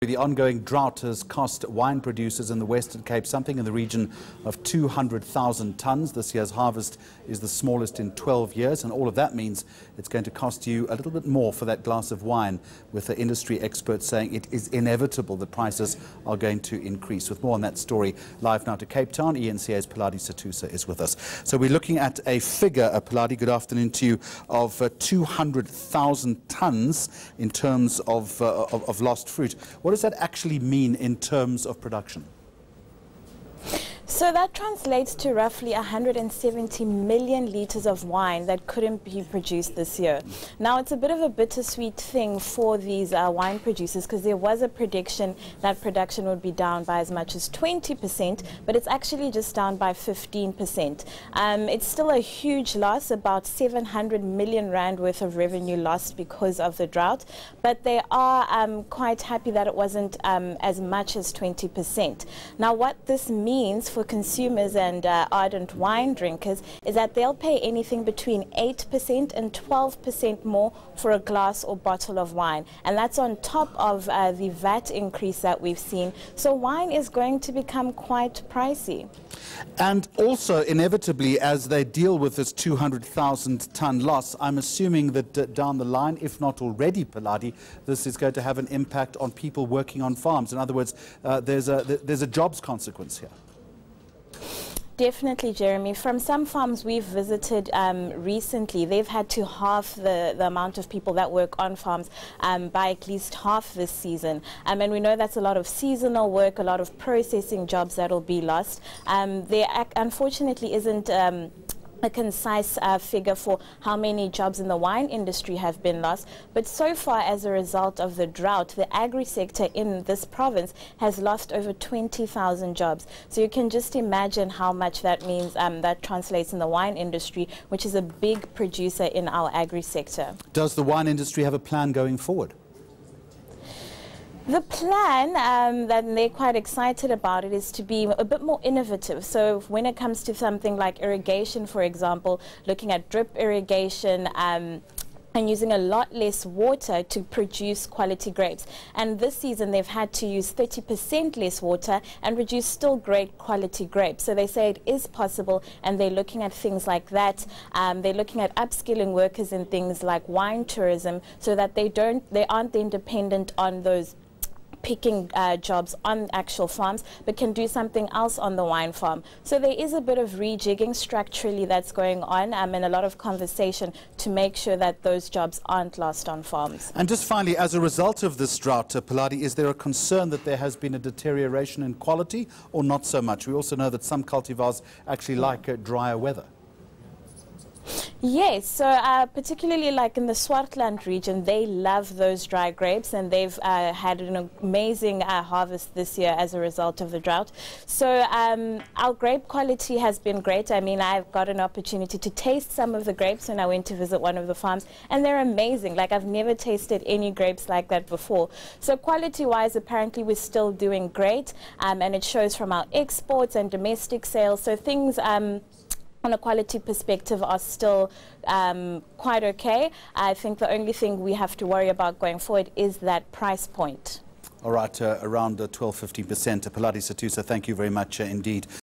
The ongoing drought has cost wine producers in the Western Cape something in the region of 200,000 tonnes. This year's harvest is the smallest in 12 years, and all of that means it's going to cost you a little bit more for that glass of wine, with the industry experts saying it is inevitable that prices are going to increase. With more on that story, live now to Cape Town, eNCA's Pheladi Sethusa is with us. So we're looking at a figure, Pheladi, good afternoon to you, of 200,000 tonnes in terms of lost fruit. What does that actually mean in terms of production? So that translates to roughly 170 million litres of wine that couldn't be produced this year. Now, it's a bit of a bittersweet thing for these wine producers, because there was a prediction that production would be down by as much as 20%, but it's actually just down by 15%. It's still a huge loss, about 700 million rand worth of revenue lost because of the drought, but they are quite happy that it wasn't as much as 20%. Now, what this means for consumers and ardent wine drinkers is that they'll pay anything between 8% and 12% more for a glass or bottle of wine, and that's on top of the VAT increase that we've seen. So wine is going to become quite pricey. And also, inevitably, as they deal with this 200,000 tonne loss, I'm assuming that down the line, if not already, Pheladi, this is going to have an impact on people working on farms. In other words, there's a jobs consequence here. Definitely, Jeremy. From some farms we've visited recently, they've had to halve the amount of people that work on farms by at least half this season. And we know that's a lot of seasonal work, a lot of processing jobs that will be lost. There unfortunately isn't a concise figure for how many jobs in the wine industry have been lost, but so far, as a result of the drought, the agri sector in this province has lost over 20,000 jobs. So you can just imagine how much that means, that translates in the wine industry, which is a big producer in our agri sector. Does the wine industry have a plan going forward? The plan that they're quite excited about it is to be a bit more innovative. So when it comes to something like irrigation, for example, looking at drip irrigation, and using a lot less water to produce quality grapes. And this season they've had to use 30% less water and produce still great quality grapes. So they say it is possible, and they're looking at things like that. They're looking at upskilling workers in things like wine tourism, so that they aren't then dependent on those picking jobs on actual farms, but can do something else on the wine farm. So there is a bit of rejigging structurally that's going on, and a lot of conversation to make sure that those jobs aren't lost on farms. And just finally, as a result of this drought, Pheladi, is there a concern that there has been a deterioration in quality, or not so much? We also know that some cultivars actually like drier weather. Yes, so particularly like in the Swartland region, they love those dry grapes, and they've had an amazing harvest this year as a result of the drought. So our grape quality has been great. I mean, I've got an opportunity to taste some of the grapes when I went to visit one of the farms, and they're amazing. Like, I've never tasted any grapes like that before. So quality-wise, apparently we're still doing great, and it shows from our exports and domestic sales. So things on a quality perspective are still quite okay. I think the only thing we have to worry about going forward is that price point. All right, around 12–15%. Pheladi Sethusa, thank you very much indeed.